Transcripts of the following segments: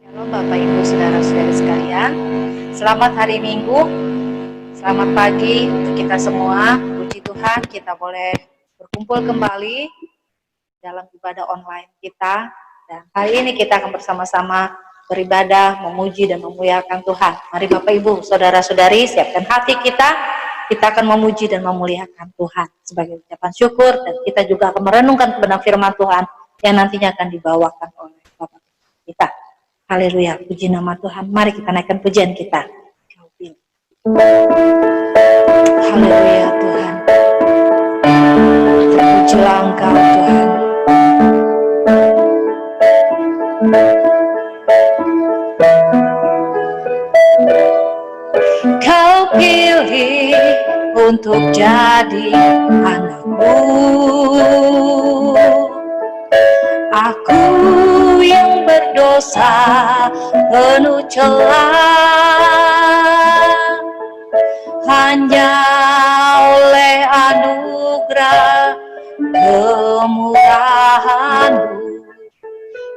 Shalom Bapak Ibu Saudara-saudari sekalian. Selamat hari Minggu. Selamat pagi untuk kita semua. Puji Tuhan kita boleh berkumpul kembali dalam ibadah online kita. Dan hari ini kita akan bersama-sama beribadah, memuji dan memuliakan Tuhan. Mari Bapak Ibu Saudara-saudari siapkan hati kita. Kita akan memuji dan memuliakan Tuhan sebagai ucapan syukur. Dan kita juga akan merenungkan kebenaran firman Tuhan yang nantinya akan dibawakan oleh Bapak kita. Haleluya, puji nama Tuhan. Mari kita naikkan pujian kita. Haleluya Tuhan. Terpujilah Engkau Tuhan. Kau pilih untuk jadi anakmu. Aku yang berdosa penuh celah, hanya oleh anugerah kemurahan-Mu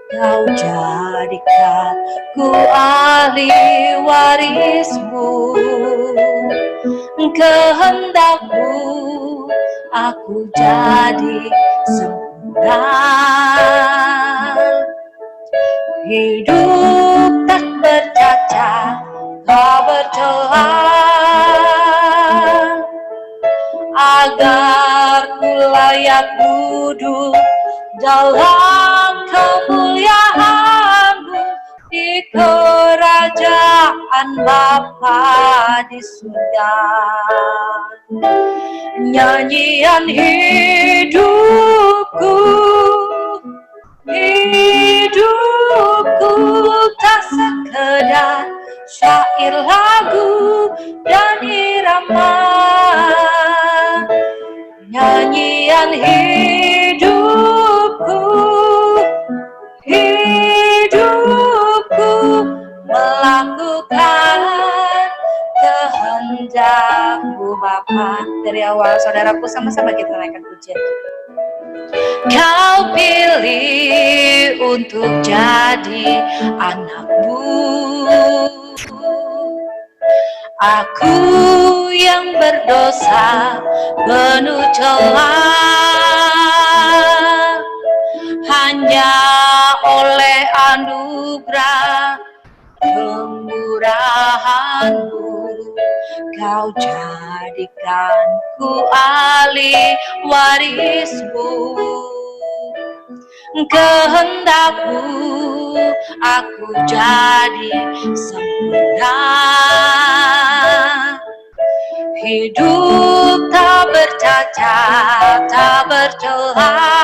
Kau jadikan ku ahli waris-Mu. Kehendak-Mu aku jadi sempurna, hidup tak bercacat, tak bercelah, agar ku layak duduk dalam kemuliaan-Mu di kerajaan Bapa di surga. Nyanyian hidupku tak sekedar syair, lagu, dan irama. Nyanyian hidupku melakukan kehendak-Mu Bapa. Dari awal saudaraku, sama-sama kita naikkan pujian. Kau pilih untuk jadi anak-Mu. Aku yang berdosa penuh celah, hanya oleh anugerah kemurahan-Mu Kau jadikan ku ahli waris-Mu. Kehendak-Mu aku jadi sempurna, hidup tak bercacat, tak bercelah,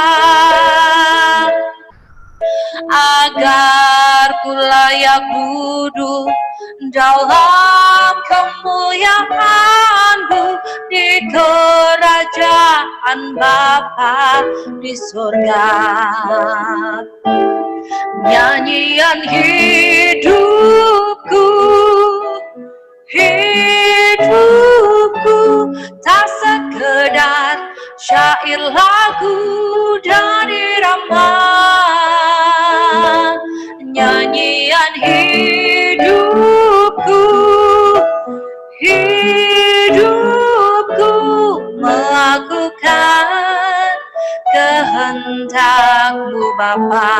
agar ku layak duduk dalam kemuliaan-Mu di kerajaan Bapa di surga. Nyanyian hidupku tak sekedar syair, lagu, dan irama. Nyanyian hidupku melakukan kehendak-Mu Bapa.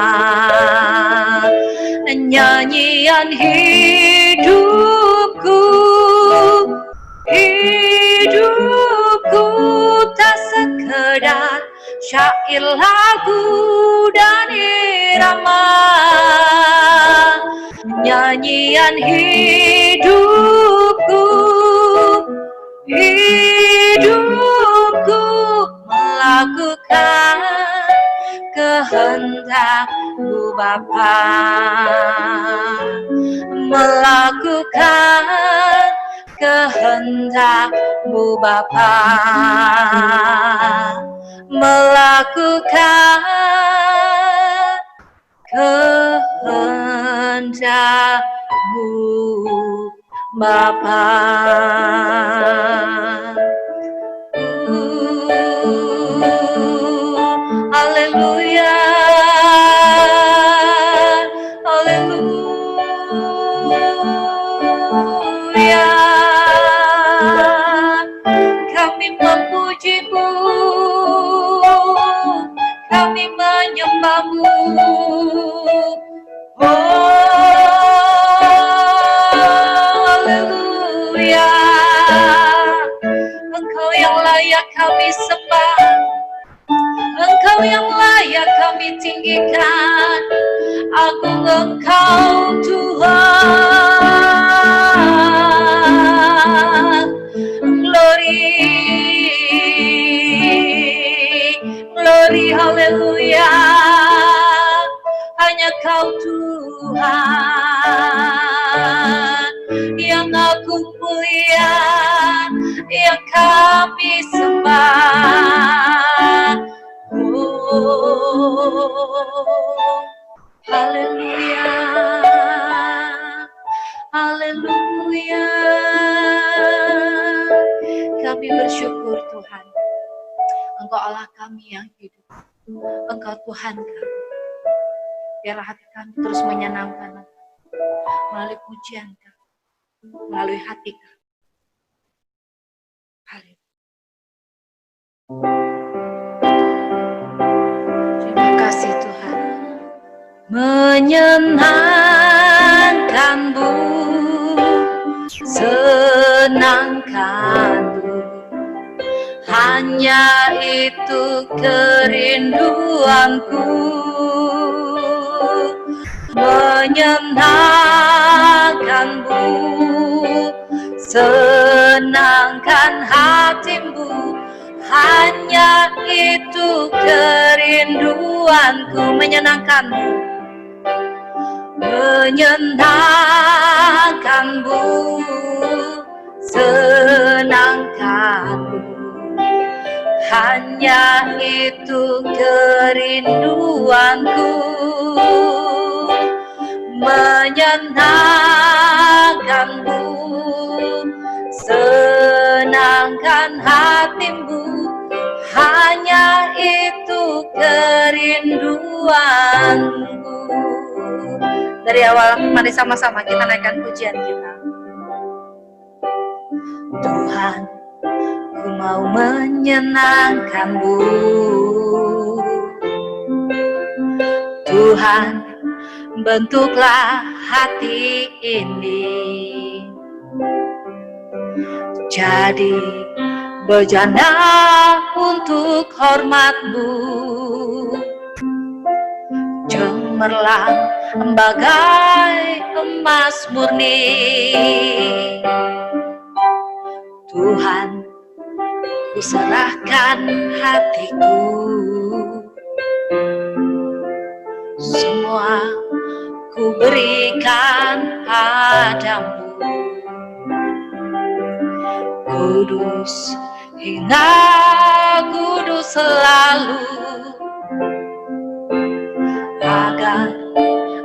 Nyanyian hidupku tak sekedar syair, lagu, dan irama. Nyanyian hidupku melakukan kehendak-Mu Bapa. Melakukan kehendak-Mu Bapa. Melakukan kehendak-Mu Bapa. Haleluya, haleluya. menyembahmu. Haleluya, Engkau yang layak kami sembah, Engkau yang layak kami tinggikan. Agung Engkau Tuhan. Glory, glory, haleluya. Hanya Kau Tuhan yang agung mulia, yang kami sembah. Haleluya, haleluya. Kami bersyukur Tuhan, Engkau Allah kami yang hidup, Engkau Tuhan kami. Biarlah hati kami terus menyenangkan melalui pujian kami, melalui hati kami. Haleluya. Terima kasih Tuhan. Menyenangkanmu, senangkanmu, hanya itu kerinduanku. Menyenangkanmu, senangkan hatimu, hanya itu kerinduanku. Menyenangkanmu, menyenangkanmu, senangkanmu, hanya itu kerinduanku. Menyenangkanmu, senangkan hatimu, hanya itu kerinduanku. Dari awal, mari sama-sama kita naikkan pujian kita. Tuhan, ku mau menyenangkanmu. Tuhan, bentuklah hati ini jadi bejana untuk hormat-Mu. Cemerlang bagai emas murni. Tuhan, ku serahkan hatiku, semua ku berikan padamu. Kudus, hingga kudus selalu, agar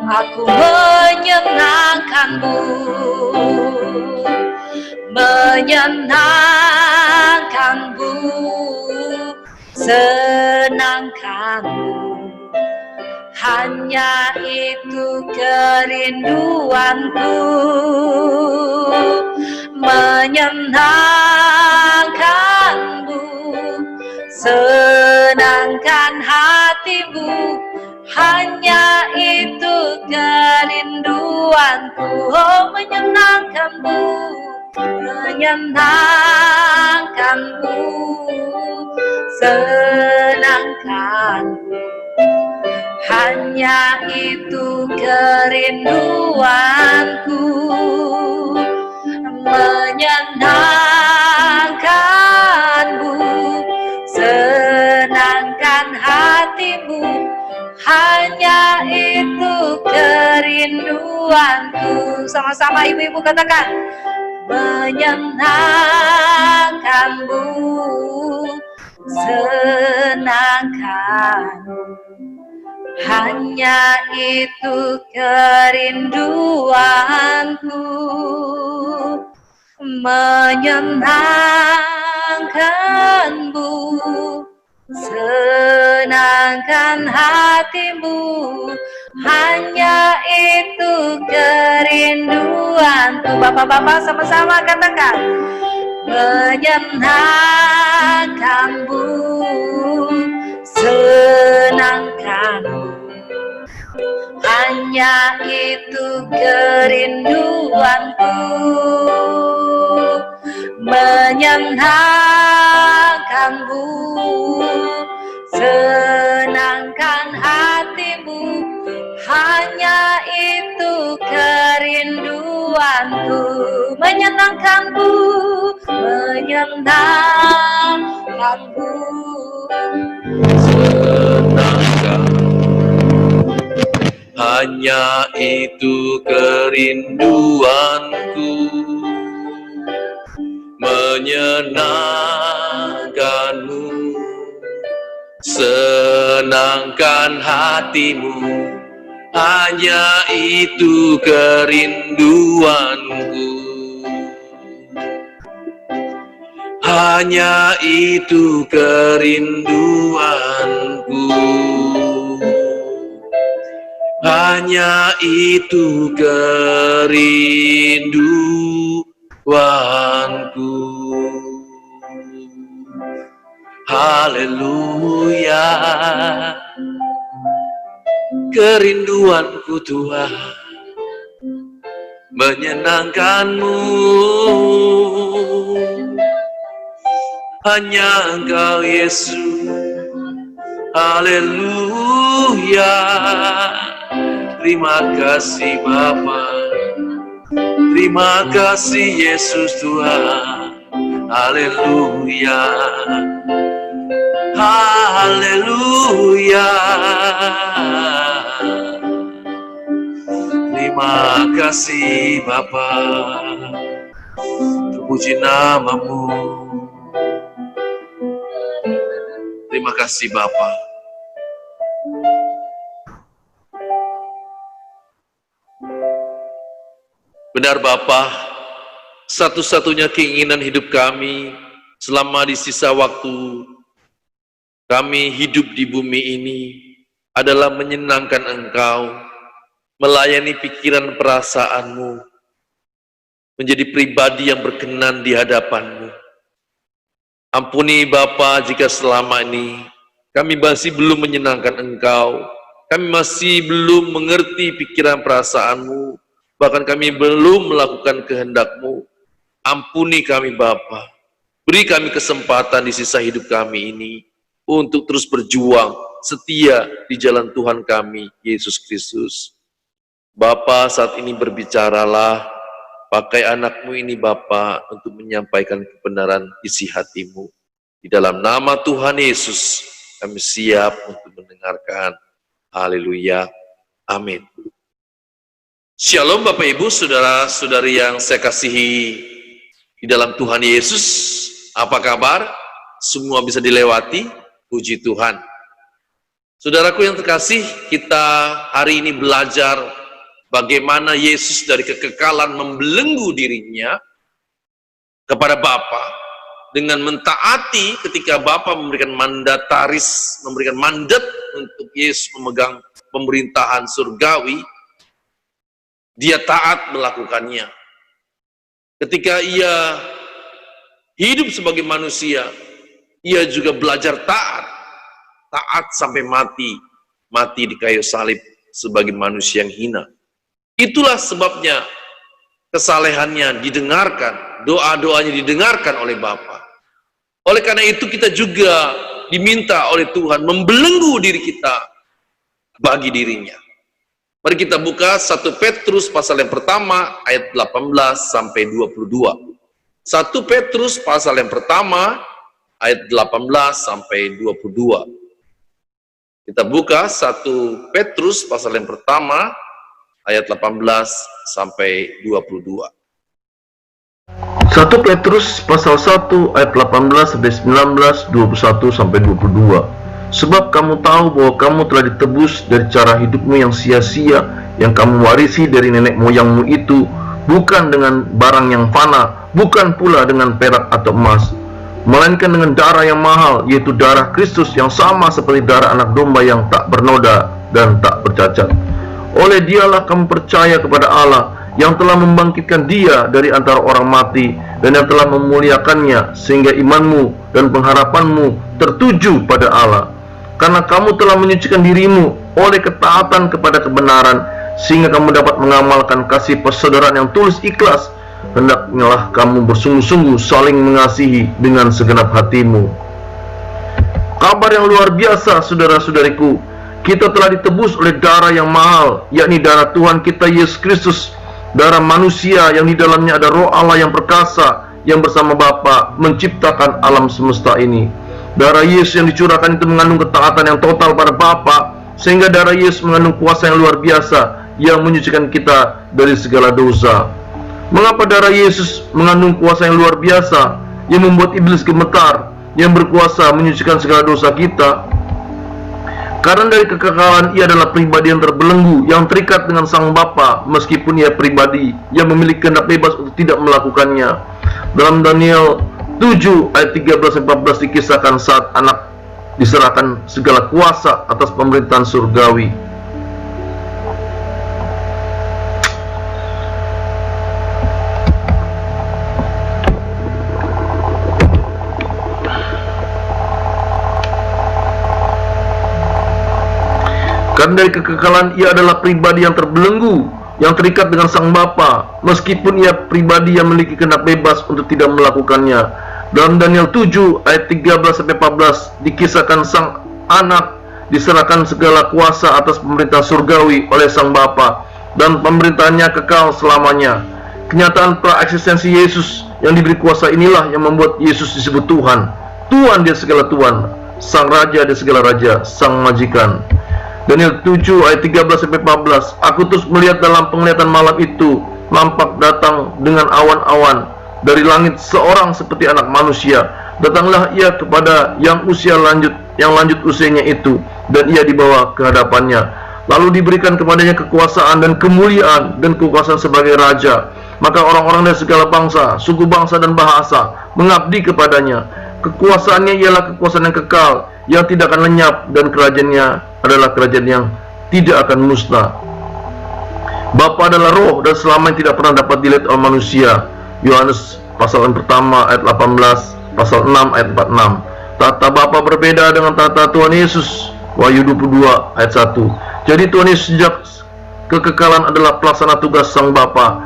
aku menyenangkanmu. Menyenangkanmu, senangkanmu, hanya itu kerinduanku. Menyenangkanmu, senangkan hatimu, hanya itu kerinduanku. Oh, menyenangkanmu, menyenangkanmu, senangkanmu, hanya itu kerinduanku. Menyenangkanmu, senangkan hatimu, hanya itu kerinduanku. Sama-sama ibu-ibu katakan, menyenangkanmu, senangkanmu, hanya itu kerinduanku. Menyenangkanmu, senangkan hatimu, hanya itu kerinduanku. Bapak-bapak sama-sama katakan, menyenangkanmu, senangkan Hanya itu kerinduanku, menyenangkanmu, senangkan hatimu. Hanya itu kerinduanku, menyenangkanmu, menyenangkanmu. Senangkan, hanya itu kerinduanku, menyenangkanmu, senangkan hatimu. Hanya itu kerinduanku, hanya itu kerinduanku, hanya itu kerinduanku. Haleluya, kerinduanku Tuhan, menyenangkanmu. Hanya Engkau Yesus. Haleluya, terima kasih Bapa, terima kasih Yesus Tuhan. Haleluya, haleluya, terima kasih Bapa, terpuji namamu. Terima kasih Bapa. Benar Bapa, satu-satunya keinginan hidup kami selama di sisa waktu kami hidup di bumi ini adalah menyenangkan Engkau, melayani pikiran perasaanmu, menjadi pribadi yang berkenan di hadapan-Mu. Ampuni Bapa jika selama ini kami masih belum menyenangkan Engkau, kami masih belum mengerti pikiran perasaan-Mu, bahkan kami belum melakukan kehendak-Mu. Ampuni kami Bapa, beri kami kesempatan di sisa hidup kami ini untuk terus berjuang setia di jalan Tuhan kami, Yesus Kristus. Bapa, saat ini berbicaralah, pakai anak-Mu ini Bapa untuk menyampaikan kebenaran isi hati-Mu. Di dalam nama Tuhan Yesus, kami siap untuk mendengarkan. Haleluya. Amin. Shalom Bapak Ibu, saudara-saudari yang saya kasihi di dalam Tuhan Yesus. Apa kabar? Semua bisa dilewati? Puji Tuhan. Saudaraku yang terkasih, kita hari ini belajar bagaimana Yesus dari kekekalan membelenggu dirinya kepada Bapa dengan mentaati ketika Bapa memberikan mandataris, memberikan mandat untuk Yesus memegang pemerintahan surgawi. Dia taat melakukannya. Ketika ia hidup sebagai manusia, ia juga belajar taat. Taat sampai mati. Mati di kayu salib sebagai manusia yang hina. Itulah sebabnya kesalehannya didengarkan, doa-doanya didengarkan oleh Bapa. Oleh karena itu kita juga diminta oleh Tuhan membelenggu diri kita bagi dirinya. Mari kita buka 1 Petrus pasal yang pertama ayat 18 sampai 22. 1 Petrus pasal yang pertama ayat 18 sampai 22. Kita buka 1 Petrus pasal yang pertama ayat 18 sampai 22. 1 Petrus pasal 1 ayat 18 sampai 19, 21 sampai 22. Sebab kamu tahu bahwa kamu telah ditebus dari cara hidupmu yang sia-sia yang kamu warisi dari nenek moyangmu itu, bukan dengan barang yang fana, bukan pula dengan perak atau emas, melainkan dengan darah yang mahal, yaitu darah Kristus yang sama seperti darah anak domba yang tak bernoda dan tak bercacat. Oleh Dialah kamu percaya kepada Allah yang telah membangkitkan Dia dari antara orang mati dan yang telah memuliakannya, sehingga imanmu dan pengharapanmu tertuju pada Allah. Karena kamu telah menyucikan dirimu oleh ketaatan kepada kebenaran, sehingga kamu dapat mengamalkan kasih persaudaraan yang tulus ikhlas. Hendaklah kamu bersungguh-sungguh saling mengasihi dengan segenap hatimu. Kabar yang luar biasa, saudara-saudariku, kita telah ditebus oleh darah yang mahal, yakni darah Tuhan kita Yesus Kristus, darah manusia yang di dalamnya ada Roh Allah yang perkasa, yang bersama Bapa menciptakan alam semesta ini. Darah Yesus yang dicurahkan itu mengandung ketaatan yang total pada Bapa, sehingga darah Yesus mengandung kuasa yang luar biasa yang menyucikan kita dari segala dosa. Mengapa darah Yesus mengandung kuasa yang luar biasa yang membuat iblis gemetar, yang berkuasa menyucikan segala dosa kita? Karena dari kekekalan ia adalah pribadi yang terbelenggu, yang terikat dengan Sang Bapa, meskipun ia pribadi yang memiliki kehendak bebas untuk tidak melakukannya. Dalam Daniel 7 ayat 13-14 dikisahkan saat anak diserahkan segala kuasa atas pemerintahan surgawi. Karena dari kekekalan ia adalah pribadi yang terbelenggu, yang terikat dengan Sang Bapa, meskipun ia pribadi yang memiliki kehendak bebas untuk tidak melakukannya. Dalam Daniel 7 ayat 13-14 dikisahkan sang anak diserahkan segala kuasa atas pemerintah surgawi oleh Sang Bapa, dan pemerintahannya kekal selamanya. Kenyataan praeksistensi Yesus yang diberi kuasa inilah yang membuat Yesus disebut Tuhan. Tuhan dia segala Tuhan, Sang Raja dia segala Raja, Sang Majikan. Daniel 7 ayat 13-14, aku terus melihat dalam penglihatan malam itu, nampak datang dengan awan-awan dari langit seorang seperti anak manusia. Datanglah ia kepada yang lanjut usianya itu, dan ia dibawa ke hadapannya. Lalu diberikan kepadanya kekuasaan dan kemuliaan dan kekuasaan sebagai raja. Maka orang-orang dari segala bangsa, suku bangsa dan bahasa mengabdi kepadanya. Kekuasaannya ialah kekuasaan yang kekal, yang tidak akan lenyap, dan kerajaannya adalah kerajaan yang tidak akan musnah. Bapa adalah roh dan selamanya tidak pernah dapat dilihat oleh manusia. Yohanes pasal yang pertama ayat 18, pasal 6 ayat 46. Tata Bapa berbeda dengan tata Tuhan Yesus. Wahyu 22 ayat 1. Jadi Tuhan Yesus sejak kekekalan adalah pelaksana tugas Sang Bapa.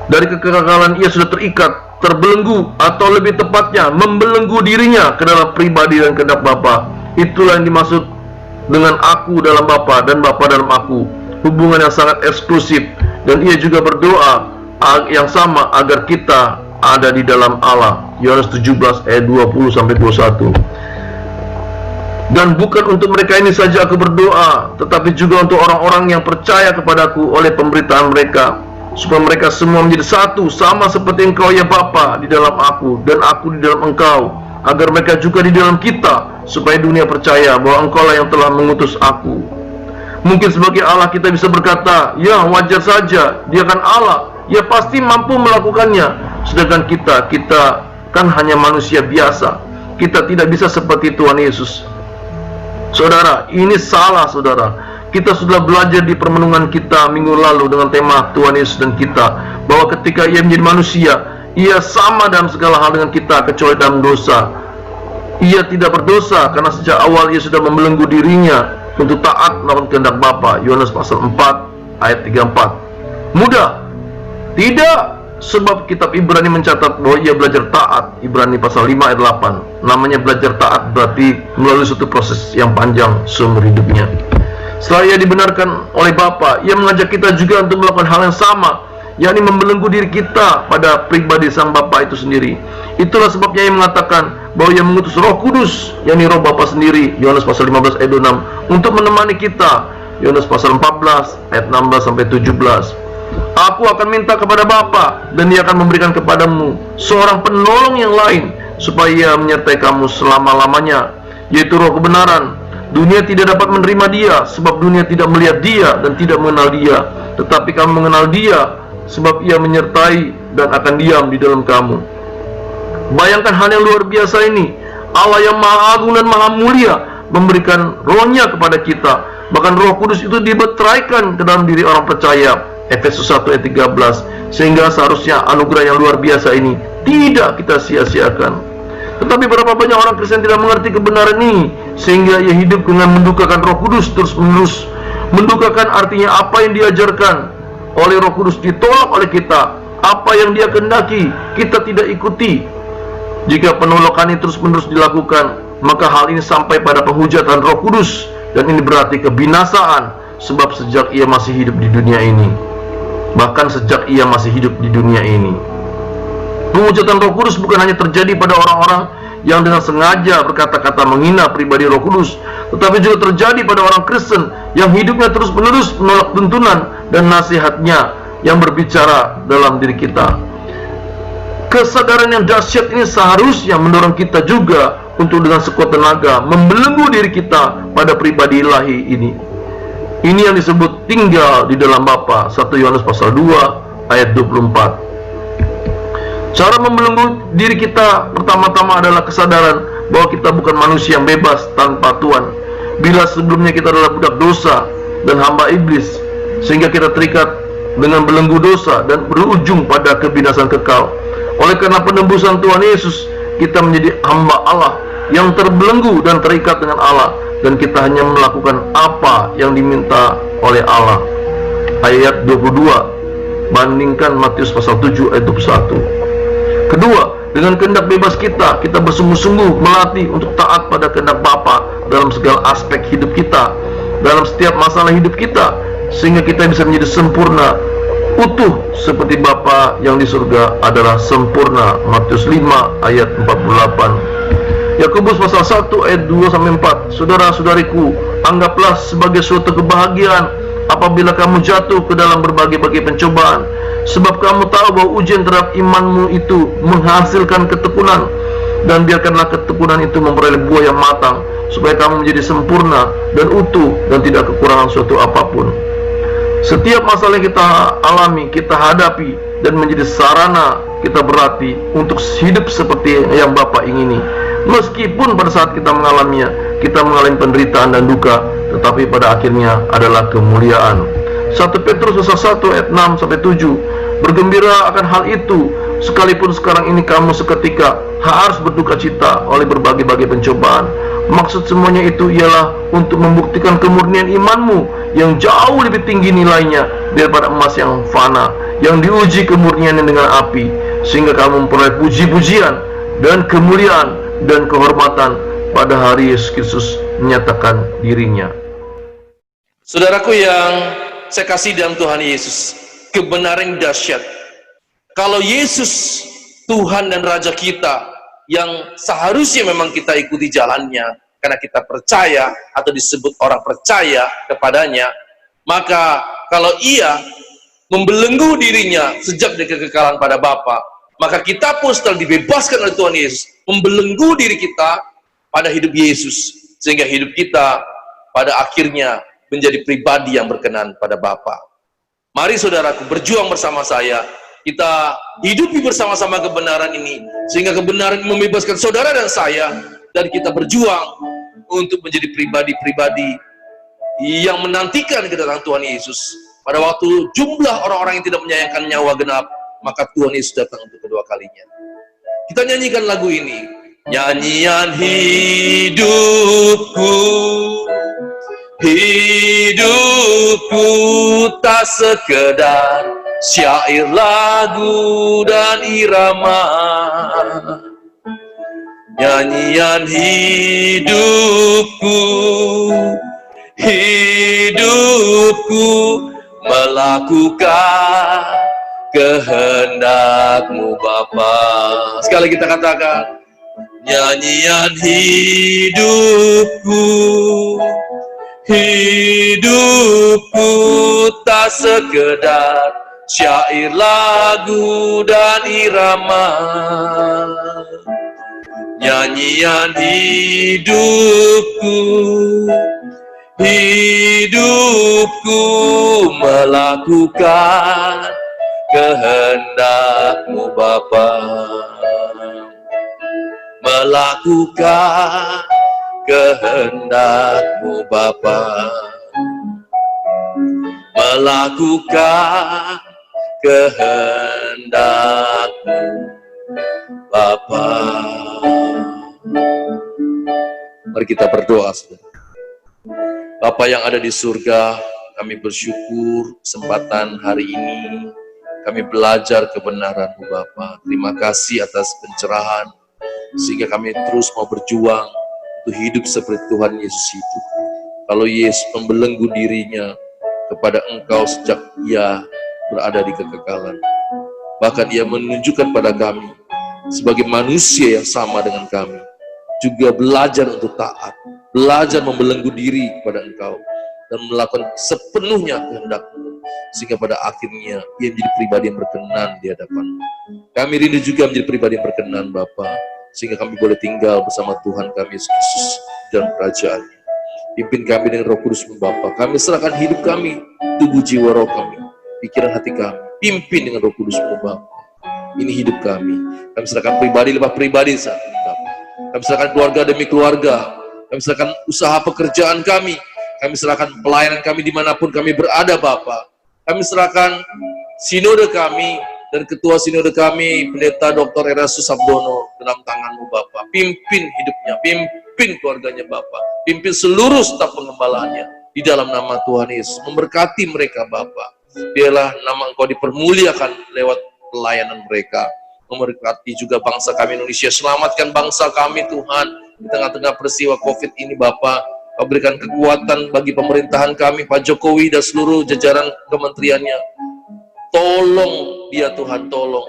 Dari kekekalan ia sudah terikat, terbelenggu, atau lebih tepatnya membelenggu dirinya ke dalam pribadi dan kehendak Bapa. Itulah yang dimaksud dengan aku dalam Bapa dan Bapa dalam aku. Hubungan yang sangat eksklusif, dan ia juga berdoa yang sama agar kita ada di dalam Allah. Yohanes 17 ayat 20-21. Dan bukan untuk mereka ini saja aku berdoa, tetapi juga untuk orang-orang yang percaya kepadaku oleh pemberitaan mereka, supaya mereka semua menjadi satu, sama seperti Engkau ya Bapa di dalam aku dan aku di dalam Engkau, agar mereka juga di dalam kita, supaya dunia percaya bahwa Engkau lah yang telah mengutus aku. Mungkin sebagai Allah kita bisa berkata, ya wajar saja, dia kan Allah, ia pasti mampu melakukannya. Sedangkan kita kan hanya manusia biasa. Kita tidak bisa seperti Tuhan Yesus. Saudara, ini salah saudara. Kita sudah belajar di permenungan kita minggu lalu dengan tema Tuhan Yesus dan kita, bahwa ketika ia menjadi manusia, ia sama dalam segala hal dengan kita kecuali dalam dosa. Ia tidak berdosa karena sejak awal ia sudah membelenggu dirinya untuk taat melakukan kehendak Bapa. Yohanes pasal 4 ayat 34. Mudah? Tidak, sebab kitab Ibrani mencatat bahwa ia belajar taat. Ibrani pasal 5 ayat 8. Namanya belajar taat berarti melalui suatu proses yang panjang seumur hidupnya. Setelah ia dibenarkan oleh Bapa, ia mengajak kita juga untuk melakukan hal yang sama, yakni membelenggu diri kita pada pribadi Sang Bapa itu sendiri. Itulah sebabnya ia mengatakan bahwa ia mengutus Roh Kudus, yakni Roh Bapa sendiri, Yohanes pasal 15 ayat 26, untuk menemani kita, Yohanes pasal 14 ayat 16-17. Aku akan minta kepada Bapa, dan Dia akan memberikan kepadamu seorang penolong yang lain, supaya Ia menyertai kamu selama-lamanya, yaitu Roh kebenaran. Dunia tidak dapat menerima Dia, sebab dunia tidak melihat Dia dan tidak mengenal Dia. Tetapi kamu mengenal Dia, sebab Ia menyertai dan akan diam di dalam kamu. Bayangkan hal yang luar biasa ini. Allah yang maha agung dan maha mulia memberikan rohnya kepada kita. Bahkan Roh Kudus itu dibeteraikan ke dalam diri orang percaya, Efesus 1 ayat 13. Sehingga seharusnya anugerah yang luar biasa ini tidak kita sia-siakan. Tetapi berapa banyak orang Kristen tidak mengerti kebenaran ini, sehingga ia hidup dengan mendukakan Roh Kudus terus-menerus. Mendukakan artinya apa yang diajarkan oleh Roh Kudus ditolak oleh kita. Apa yang dia kehendaki kita tidak ikuti. Jika penolakan ini terus-menerus dilakukan, maka hal ini sampai pada penghujatan Roh Kudus, dan ini berarti kebinasaan, sebab sejak ia masih hidup di dunia ini, bahkan sejak ia masih hidup di dunia ini. Penghujatan Roh Kudus bukan hanya terjadi pada orang-orang yang dengan sengaja berkata-kata menghina pribadi Roh Kudus, tetapi juga terjadi pada orang Kristen yang hidupnya terus-menerus menolak tuntunan dan nasihatnya yang berbicara dalam diri kita. Kesadaran yang dahsyat ini seharusnya mendorong kita juga untuk dengan sekuat tenaga membelenggu diri kita pada pribadi ilahi ini. Ini yang disebut tinggal di dalam Bapa, 1 Yohanes pasal 2 ayat 24. Cara membelenggu diri kita pertama-tama adalah kesadaran bahwa kita bukan manusia yang bebas tanpa Tuhan. Bila sebelumnya kita adalah budak dosa dan hamba iblis, sehingga kita terikat dengan belenggu dosa dan berujung pada kebinasaan kekal. Oleh karena penebusan Tuhan Yesus, kita menjadi hamba Allah yang terbelenggu dan terikat dengan Allah, dan kita hanya melakukan apa yang diminta oleh Allah. Ayat 22, bandingkan Matius pasal 7 ayat 21. Kedua, dengan kehendak bebas kita bersungguh-sungguh melatih untuk taat pada kehendak Bapa dalam segala aspek hidup kita, dalam setiap masalah hidup kita, sehingga kita bisa menjadi sempurna, utuh seperti Bapa yang di surga adalah sempurna. Matius 5 ayat 48. Yakobus pasal 1 ayat 2-4. Saudara-saudariku, anggaplah sebagai suatu kebahagiaan apabila kamu jatuh ke dalam berbagai-bagai pencobaan, sebab kamu tahu bahwa ujian terhadap imanmu itu menghasilkan ketekunan, dan biarkanlah ketekunan itu memperoleh buah yang matang, supaya kamu menjadi sempurna dan utuh dan tidak kekurangan suatu apapun. Setiap masalah yang kita alami, kita hadapi, dan menjadi sarana kita berlatih untuk hidup seperti yang Bapa ingini. Meskipun pada saat kita mengalaminya, kita mengalami penderitaan dan duka, tetapi pada akhirnya adalah kemuliaan. 1 Petrus pasal 1 ayat 6-7. Bergembira akan hal itu, sekalipun sekarang ini kamu seketika harus berduka cita oleh berbagai-bagai pencobaan. Maksud semuanya itu ialah untuk membuktikan kemurnian imanmu yang jauh lebih tinggi nilainya daripada emas yang fana, yang diuji kemurniannya dengan api, sehingga kamu memperoleh puji-pujian dan kemuliaan dan kehormatan pada hari Yesus Kristus menyatakan dirinya. Saudaraku yang saya kasih dalam Tuhan Yesus, kebenaran yang dahsyat. Kalau Yesus Tuhan dan Raja kita yang seharusnya memang kita ikuti jalannya karena kita percaya atau disebut orang percaya kepadanya, maka kalau ia membelenggu dirinya sejak dari kekekalan pada Bapa, maka kita pun setelah dibebaskan oleh Tuhan Yesus membelenggu diri kita pada hidup Yesus, sehingga hidup kita pada akhirnya menjadi pribadi yang berkenan pada Bapa. Mari saudaraku berjuang bersama saya, kita hidupi bersama-sama kebenaran ini, sehingga kebenaran membebaskan saudara dan saya, dan kita berjuang untuk menjadi pribadi-pribadi yang menantikan kedatangan Tuhan Yesus. Pada waktu jumlah orang-orang yang tidak menyayangkan nyawa genap, maka Tuhan Yesus datang untuk kedua kalinya. Kita nyanyikan lagu ini, nyanyian hidupku, hidupku tak sekedar syair, lagu dan irama. Nyanyian hidupku, hidupku melakukan kehendak-Mu Bapa. Sekali kita katakan, nyanyian hidupku, hidupku tak sekedar syair, lagu dan irama. Nyanyian hidupku, hidupku melakukan kehendak-Mu Bapa, melakukan kehendak-Mu Bapa, melakukan kehendak-Mu Bapa. Mari kita berdoa, saudara. Bapa yang ada di surga, kami bersyukur kesempatan hari ini kami belajar kebenaran-Mu Bapa. Terima kasih atas pencerahan, sehingga kami terus mau berjuang untuk hidup seperti Tuhan Yesus hidup. Kalau Yesus membelenggu dirinya kepada Engkau sejak Ia berada di kekekalan, bahkan Ia menunjukkan pada kami sebagai manusia yang sama dengan kami, juga belajar untuk taat, belajar membelenggu diri kepada Engkau, dan melakukan sepenuhnya kehendak-Mu, sehingga pada akhirnya Ia menjadi pribadi yang berkenan di hadapan-Mu. Kami rindu juga menjadi pribadi yang berkenan Bapa, sehingga kami boleh tinggal bersama Tuhan kami Yesus Kristus dalam kerajaan. Pimpin kami dengan Roh Kudus-Mu Bapa. Kami serahkan hidup kami, tubuh jiwa roh kami, pikiran hati kami. Pimpin dengan Roh Kudus-Mu Bapa. Ini hidup kami. Kami serahkan pribadi lepas pribadi saat ini Bapa. Kami serahkan keluarga demi keluarga. Kami serahkan usaha pekerjaan kami. Kami serahkan pelayanan kami dimanapun kami berada Bapa. Kami serahkan sinode kami dan ketua sinode kami, Pendeta Dr. Erastus Sabdono, dalam tangan-Mu Bapa. Pimpin hidupnya, pimpin keluarganya Bapa. Pimpin seluruh staf pengembalaannya di dalam nama Tuhan Yesus. Memberkati mereka Bapa. Biarlah nama Engkau dipermuliakan lewat pelayanan mereka. Memberkati juga bangsa kami Indonesia. Selamatkan bangsa kami Tuhan di tengah-tengah peristiwa COVID ini Bapa. Kau berikan kekuatan bagi pemerintahan kami, Pak Jokowi dan seluruh jajaran kementeriannya. Tolong dia Tuhan, tolong.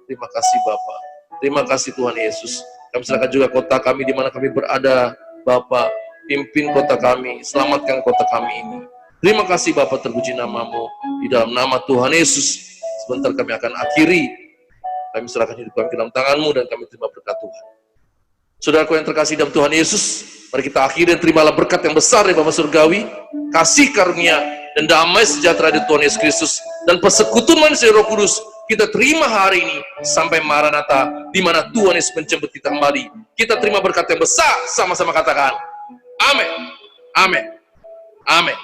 Terima kasih Bapa. Terima kasih Tuhan Yesus. Kami serahkan juga kota kami di mana kami berada Bapa. Pimpin kota kami, selamatkan kota kami ini. Terima kasih Bapa, terpuji nama-Mu. Di dalam nama Tuhan Yesus, sebentar kami akan akhiri. Kami serahkan hidup kami ke dalam tangan-Mu dan kami terima berkat Tuhan. Saudaraku yang terkasih dalam Tuhan Yesus, mari kita akhiri dan terimalah berkat yang besar dari Bapa Surgawi, kasih karunia dan damai sejahtera dari Tuhan Yesus Kristus, dan persekutuan manusia Roh Kudus kita terima hari ini sampai Maranatha, di mana Tuhan Yesus menjemput kita kembali. Kita terima berkat yang besar, sama-sama katakan amin, amin, amin.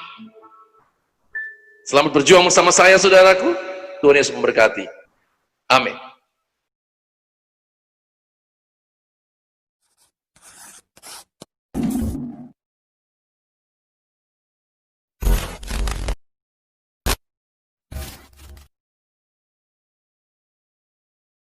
Selamat berjuang bersama saya saudaraku. Tuhan Yesus memberkati. Amin.